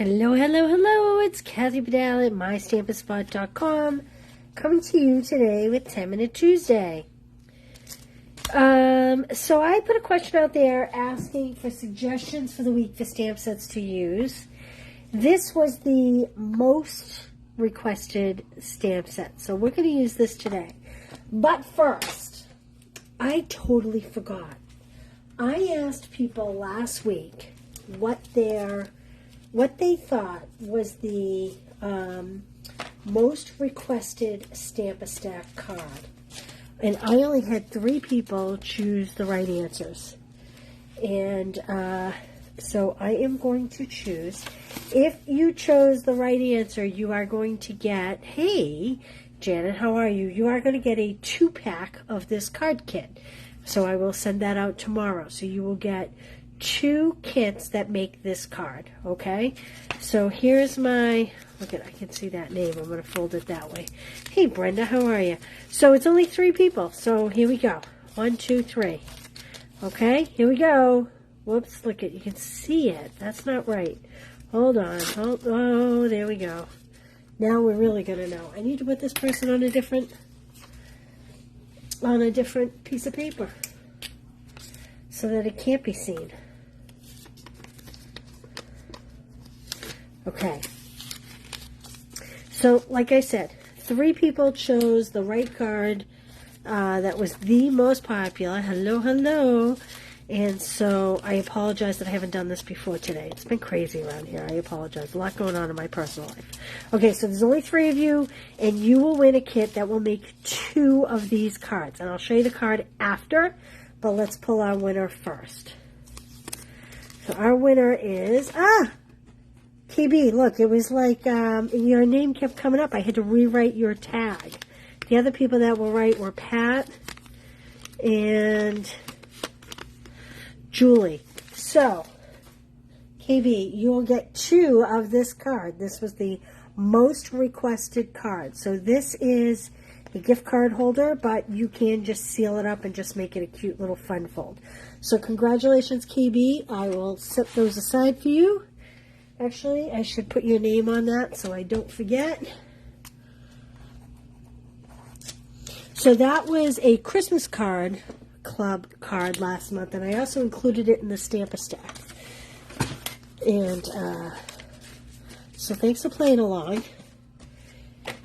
Hello, hello, hello. It's Kathy Badal at mystampinspot.com coming to you today with 10 Minute Tuesday. So I put a question out there asking for suggestions for the week for stamp sets to use. This was the most requested stamp set, so we're going to use this today. But first, I totally forgot. I asked people last week what they thought was the most requested Stamp-A-Stack card. And I only had 3 people choose the right answers. And so I am going to choose. If you chose the right answer, you are going to get, hey, Janet, how are you? You are going to get a 2-pack of this card kit. So I will send that out tomorrow. So you will get 2 kits that make this card, okay? So here's my, look at, I can see that name. I'm going to fold it that way. Hey, Brenda, how are you? So it's only 3 people. So here we go. 1, 2, 3. Okay, here we go. Whoops, look at, you can see it. That's not right. Hold on. Oh, there we go. Now we're really going to know. I need to put this person on a different piece of paper so that it can't be seen. Okay, so like I said, 3 people chose the right card that was the most popular. Hello, hello. And so I apologize that I haven't done this before today. It's been crazy around here. I apologize. A lot going on in my personal life. Okay, so there's only 3 of you, and you will win a kit that will make 2 of these cards. And I'll show you the card after, but let's pull our winner first. So our winner is, KB, look, it was like your name kept coming up. I had to rewrite your tag. The other people that were right were Pat and Julie. So, KB, you will get 2 of this card. This was the most requested card. So this is a gift card holder, but you can just seal it up and just make it a cute little fun fold. So congratulations, KB. I will set those aside for you. Actually, I should put your name on that so I don't forget. So that was a Christmas card club card last month, and I also included it in the Stamp-A-Stack. And so thanks for playing along.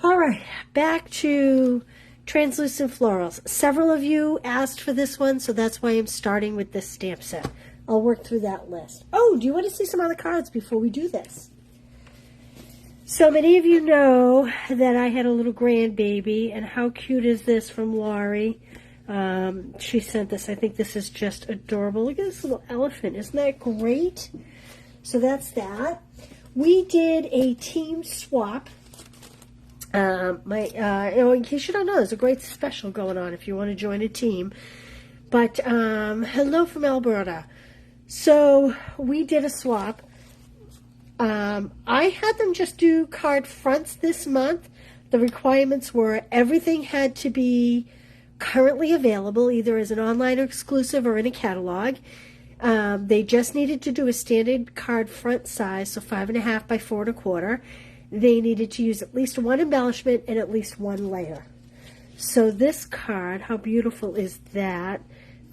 All right, back to translucent florals. Several of you asked for this one, so that's why I'm starting with this stamp set. I'll work through that list. Oh, do you want to see some other cards before we do this? So many of you know that I had a little grandbaby, and how cute is this from Laurie? She sent this. I think this is just adorable. Look at this little elephant. Isn't that great? So that's that. We did a team swap. In case you don't know, there's a great special going on if you want to join a team. But hello from Alberta. So we did a swap. I had them just do card fronts this month. The requirements were everything had to be currently available, either as an online exclusive or in a catalog. They just needed to do a standard card front size, so 5.5 by 4 1/4. They needed to use at least 1 embellishment and at least 1 layer. So this card, how beautiful is that?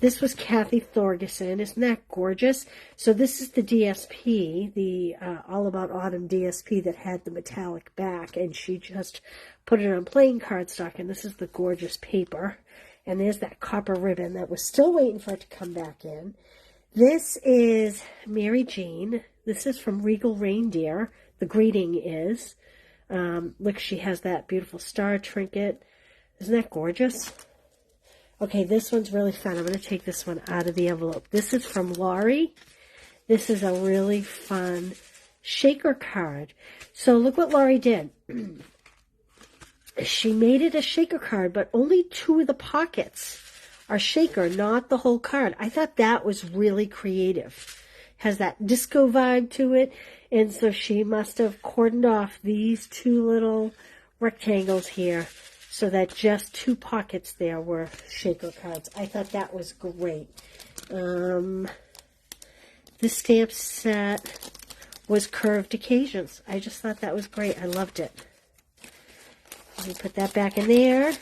This was Kathy Thorgerson. Isn't that gorgeous? So this is the DSP, the All About Autumn DSP that had the metallic back, and she just put it on plain cardstock, and this is the gorgeous paper. And there's that copper ribbon that was still waiting for it to come back in. This is Mary Jean. This is from Regal Reindeer. The greeting is. Look, she has that beautiful star trinket. Isn't that gorgeous? Okay, this one's really fun. I'm going to take this one out of the envelope. This is from Laurie. This is a really fun shaker card. So look what Laurie did. She made it a shaker card, but only 2 of the pockets are shaker, not the whole card. I thought that was really creative. Has that disco vibe to it. And so she must have cordoned off these 2 little rectangles here, so that just 2 pockets there were shaker cards. I thought that was great. This stamp set was Curved Occasions. I just thought that was great. I loved it. Let me put that back in there.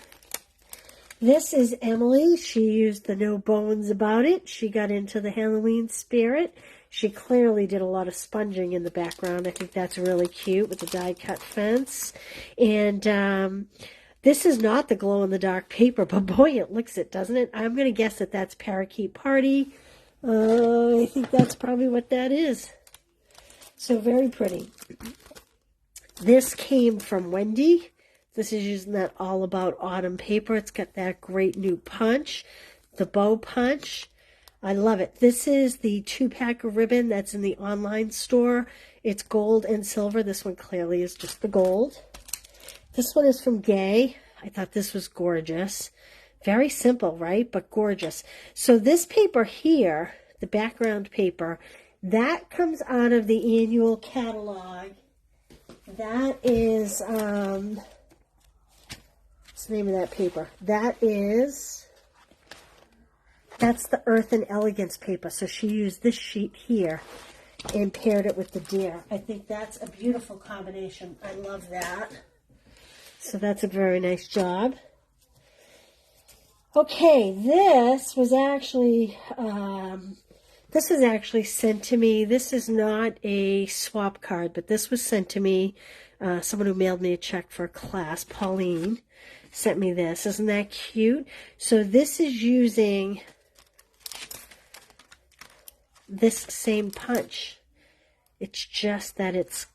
This is Emily. She used the No Bones About It. She got into the Halloween spirit. She clearly did a lot of sponging in the background. I think that's really cute with the die-cut fence. And this is not the glow-in-the-dark paper, but boy, it looks it, doesn't it? I'm going to guess that that's Parakeet Party. I think that's probably what that is. So very pretty. This came from Wendy. This is using that All About Autumn paper. It's got that great new punch, the bow punch. I love it. This is the 2-pack of ribbon that's in the online store. It's gold and silver. This one clearly is just the gold. This one is from Gay. I thought this was gorgeous. Very simple, right? But gorgeous. So this paper here, the background paper, that comes out of the annual catalog. That is... what's the name of that paper? That's the Earth and Elegance paper. So she used this sheet here and paired it with the deer. I think that's a beautiful combination. I love that. So that's a very nice job. Okay, this was actually sent to me. This is not a swap card, but this was sent to me. Someone who mailed me a check for a class, Pauline, sent me this. Isn't that cute? So this is using this same punch. It's just that it's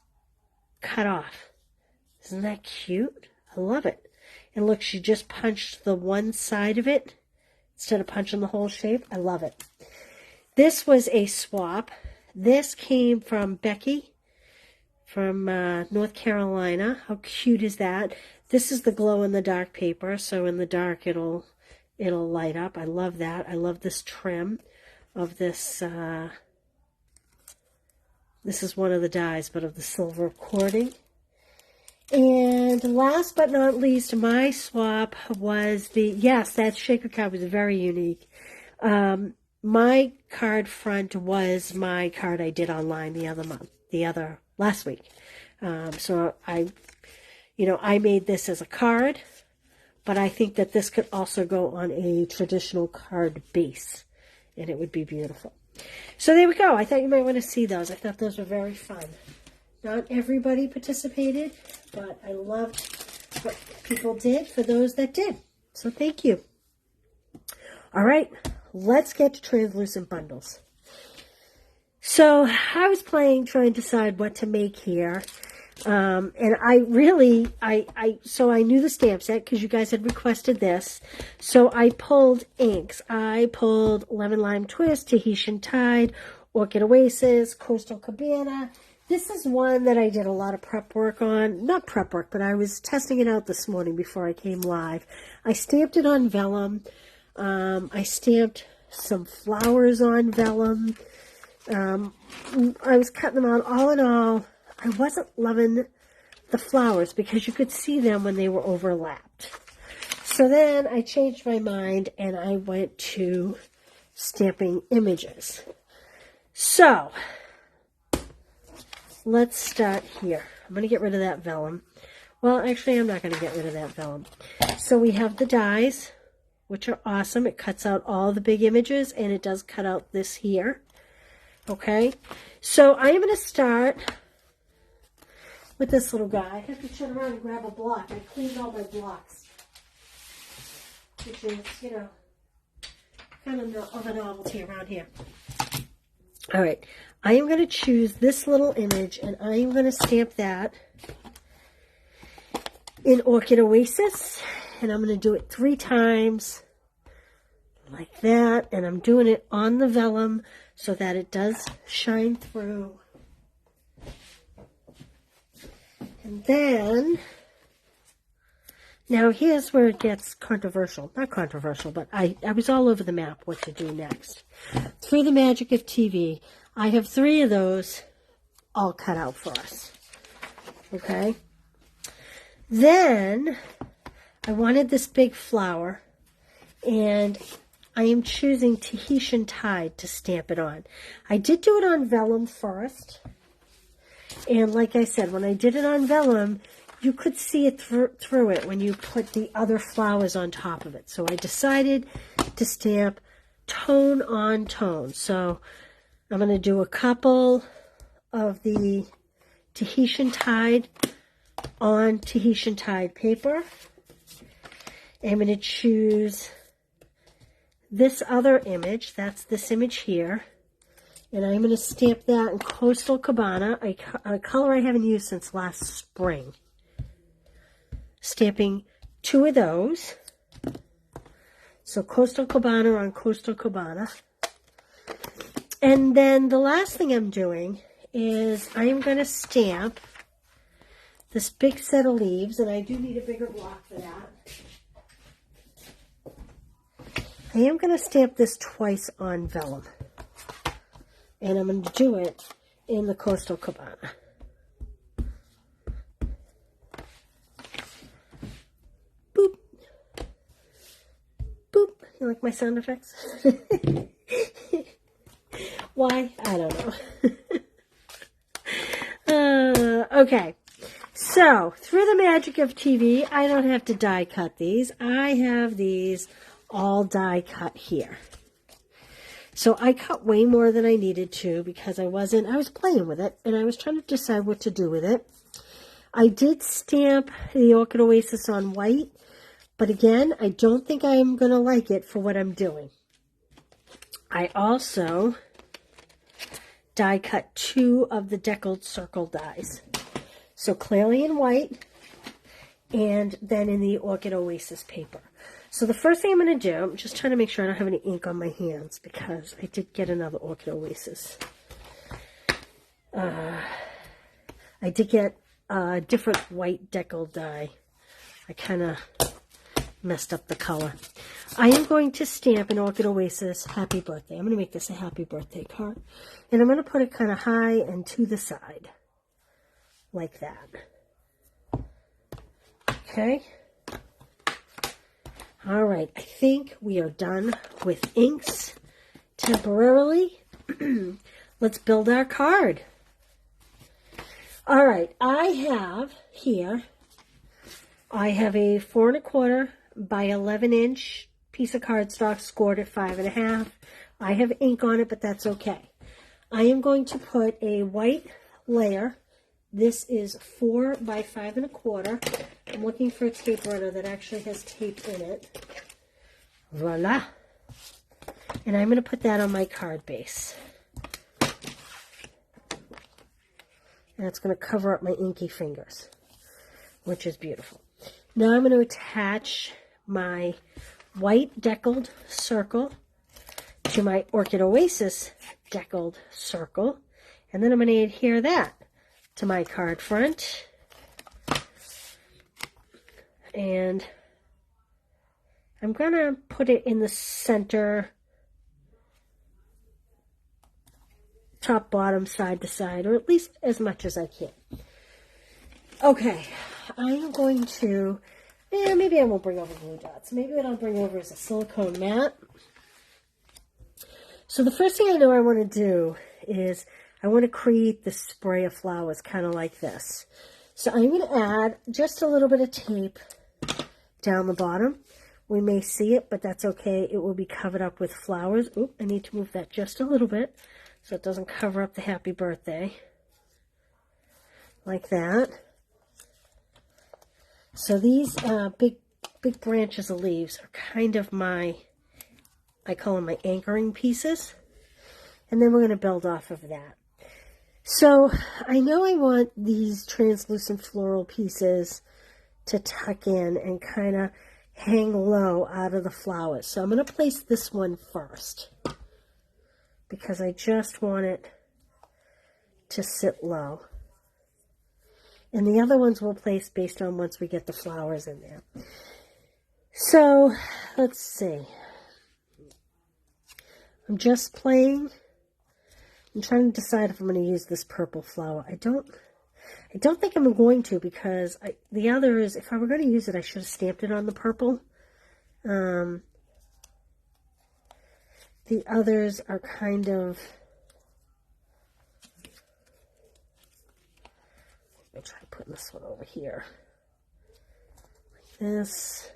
cut off. Isn't that cute? I love it. And look, she just punched the one side of it instead of punching the whole shape. I love it. This was a swap. This came from Becky from North Carolina. How cute is that? This is the glow-in-the-dark paper, so in the dark it'll light up. I love that. I love this trim of this. This is one of the dies, but of the silver cording. And last but not least, my swap was that shaker card was very unique. My card front was my card I did online last week. So I made this as a card, but I think that this could also go on a traditional card base, and it would be beautiful. So there we go. I thought you might want to see those. I thought those were very fun. Not everybody participated, but I loved what people did for those that did. So thank you. All right, let's get to translucent bundles. So I was trying to decide what to make here. And I knew the stamp set because you guys had requested this. So I pulled inks. I pulled Lemon Lime Twist, Tahitian Tide, Orchid Oasis, Coastal Cabana. This is one that I did a lot of prep work on. Not prep work, but I was testing it out this morning before I came live. I stamped it on vellum. I stamped some flowers on vellum. I was cutting them out. All in all, I wasn't loving the flowers because you could see them when they were overlapped. So then I changed my mind and I went to stamping images. So let's start here. I'm going to get rid of that vellum. Well, actually, I'm not going to get rid of that vellum. So we have the dies, which are awesome. It cuts out all the big images, and it does cut out this here. Okay, so I am going to start with this little guy. I have to turn around and grab a block. I cleaned all my blocks, which is, kind of a novelty around here. All right, I am going to choose this little image, and I am going to stamp that in Orchid Oasis, and I'm going to do it 3 times like that, and I'm doing it on the vellum so that it does shine through. And then, now here's where it gets controversial. Not controversial, but I was all over the map what to do next. Through the magic of TV, I have 3 of those all cut out for us. Okay? Then, I wanted this big flower, and I am choosing Tahitian Tide to stamp it on. I did do it on vellum first, And like I said, when I did it on vellum, you could see it through it when you put the other flowers on top of it. So I decided to stamp tone on tone. So I'm going to do a couple of the Tahitian Tide on Tahitian Tide paper. I'm going to choose this other image. That's this image here. And I'm going to stamp that in Coastal Cabana, a color I haven't used since last spring. Stamping 2 of those. So Coastal Cabana on Coastal Cabana. And then the last thing I'm doing is I am going to stamp this big set of leaves, and I do need a bigger block for that. I am going to stamp this twice on vellum. And I'm going to do it in the Coastal Cabana. Boop. Boop. You like my sound effects? Why? I don't know. Okay. So, through the magic of TV, I don't have to die cut these. I have these all die cut here. So I cut way more than I needed to because I was playing with it and I was trying to decide what to do with it. I did stamp the Orchid Oasis on white, but again, I don't think I'm going to like it for what I'm doing. I also die cut 2 of the deckled circle dies. So clearly in white and then in the Orchid Oasis paper. So the first thing I'm going to do, I'm just trying to make sure I don't have any ink on my hands because I did get another Orchid Oasis. I did get a different white decal dye. I kind of messed up the color. I am going to stamp an Orchid Oasis Happy Birthday. I'm going to make this a Happy Birthday card. And I'm going to put it kind of high and to the side. Like that. Okay. All right, I think we are done with inks temporarily. Let's build our card. All right, I have here, I have a 4 1/4 by 11 inch piece of cardstock scored at 5.5. I have ink on it, but that's okay. I am going to put a white layer. This is 4 by 5 1/4. I'm looking for a tape runner that actually has tape in it. Voila! And I'm going to put that on my card base. And it's going to cover up my inky fingers, which is beautiful. Now I'm going to attach my white deckled circle to my Orchid Oasis deckled circle. And then I'm going to adhere that to my card front. And I'm going to put it in the center, top, bottom, side to side, or at least as much as I can. Okay, I'm going to, maybe I won't bring over glue dots. Maybe what I'll bring over is a silicone mat. So the first thing I know I want to do is I want to create this spray of flowers kind of like this. So I'm going to add just a little bit of tape down the bottom. We may see it, but that's okay. It will be covered up with flowers. Oop, I need to move that just a little bit so it doesn't cover up the happy birthday. Like that. So these big branches of leaves are kind of my, I call them my anchoring pieces. And then we're going to build off of that. So I know I want these translucent floral pieces to tuck in and kind of hang low out of the flowers. So I'm going to place this one first because I just want it to sit low. And the other ones we'll place based on once we get the flowers in there. So let's see. I'm just playing. I'm trying to decide if I'm going to use this purple flower. I don't think I'm going to because the others, if I were going to use it, I should have stamped it on the purple. The others are kind of, Let me try putting this one over here. Like this.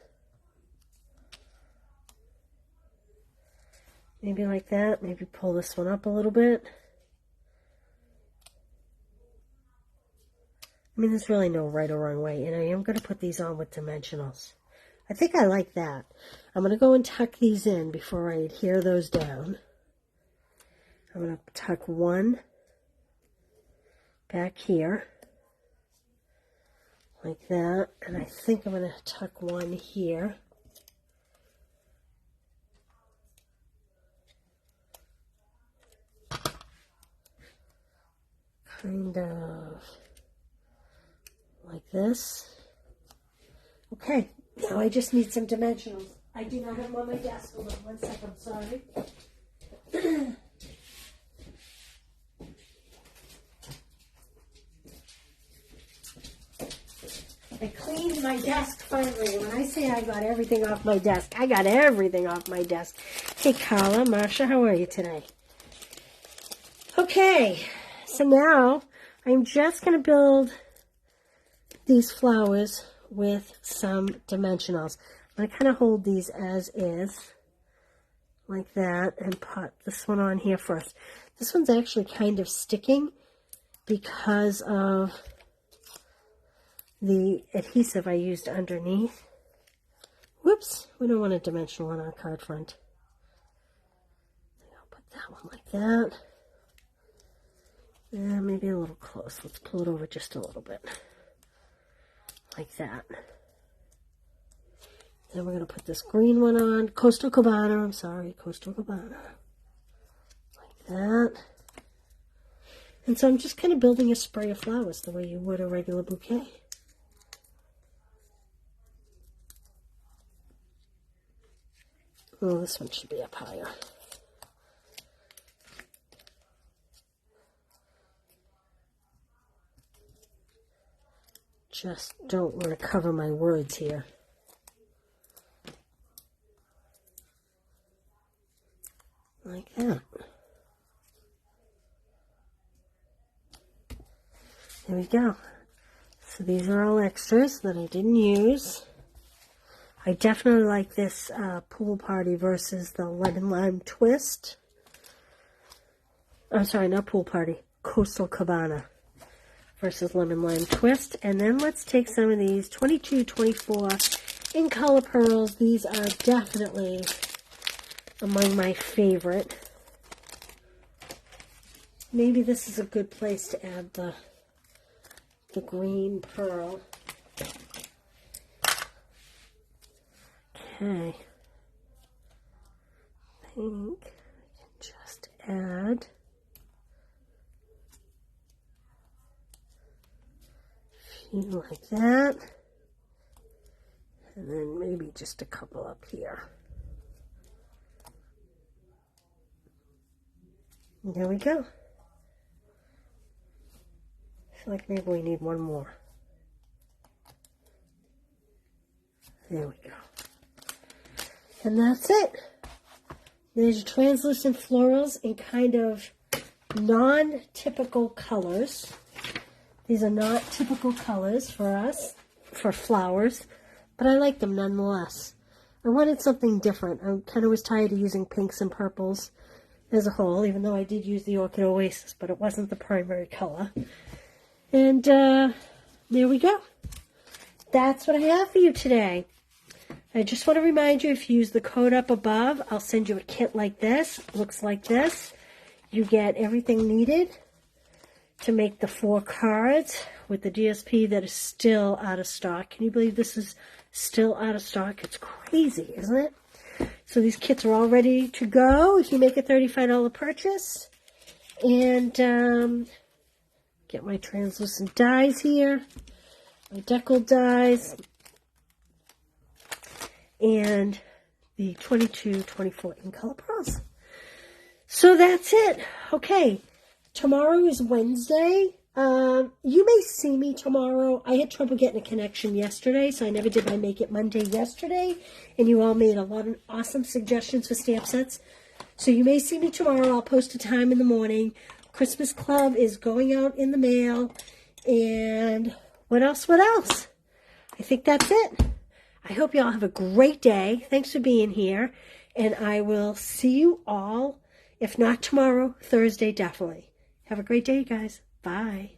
Maybe like that. Maybe pull this one up a little bit. I mean, there's really no right or wrong way. And I am going to put these on with dimensionals. I think I like that. I'm going to go and tuck these in before I adhere those down. I'm going to tuck one back here. Like that. And I think I'm going to tuck one here. Kind of like this. Okay, now I just need some dimensionals. I do not have them on my desk. Hold on 1 second, I'm sorry. I cleaned my desk finally. When I say I got everything off my desk, I got everything off my desk. Hey Carla, Marsha, how are you today? Okay, so now I'm just going to build these flowers with some dimensionals. I'm going to kind of hold these as is, like that, and put this one on here first. This one's actually kind of sticking because of the adhesive I used underneath. Whoops, we don't want a dimensional on our card front. I'll put that one like that. And maybe a little close. Let's pull it over just a little bit. Like that. Then we're going to put this green one on. Coastal Cabana, I'm sorry. Coastal Cabana. Like that. And so I'm just kind of building a spray of flowers the way you would a regular bouquet. Oh, this one should be up higher. Just don't want to cover my words here. Like that. There we go. So these are all extras that I didn't use. I definitely like this pool party versus the lemon lime twist. I'm sorry, not pool party. Coastal Cabana versus lemon lime twist. And then let's take some of these 22, 24 in color pearls. These are definitely among my favorite. Maybe this is a good place to add the green pearl. Okay. I think I can just add a few like that. And then maybe just a couple up here. There we go. I feel like maybe we need one more. There we go. And that's it. There's your translucent florals in kind of non-typical colors. These are not typical colors for us, for flowers, but I like them nonetheless. I wanted something different. I kind of was tired of using pinks and purples as a whole, even though I did use the Orchid Oasis, but it wasn't the primary color. And there we go. That's what I have for you today. I just want to remind you, if you use the code up above, I'll send you a kit like this. It looks like this. You get everything needed to make the 4 cards with the DSP that is still out of stock. Can you believe this is still out of stock? It's crazy, isn't it? So these kits are all ready to go if you make a $35 purchase. And get my translucent dies here, my deckled dies, and the 22, 24 in color pearls. So that's it. Okay, tomorrow is Wednesday. You may see me tomorrow. I had trouble getting a connection yesterday, so I never did my Make It Monday yesterday, and you all made a lot of awesome suggestions for stamp sets. So you may see me tomorrow. I'll post a time in the morning. Christmas Club is going out in the mail, And what else? What else? I think that's it. I hope you all have a great day. Thanks for being here. And I will see you all, if not tomorrow, Thursday, definitely. Have a great day, guys. Bye.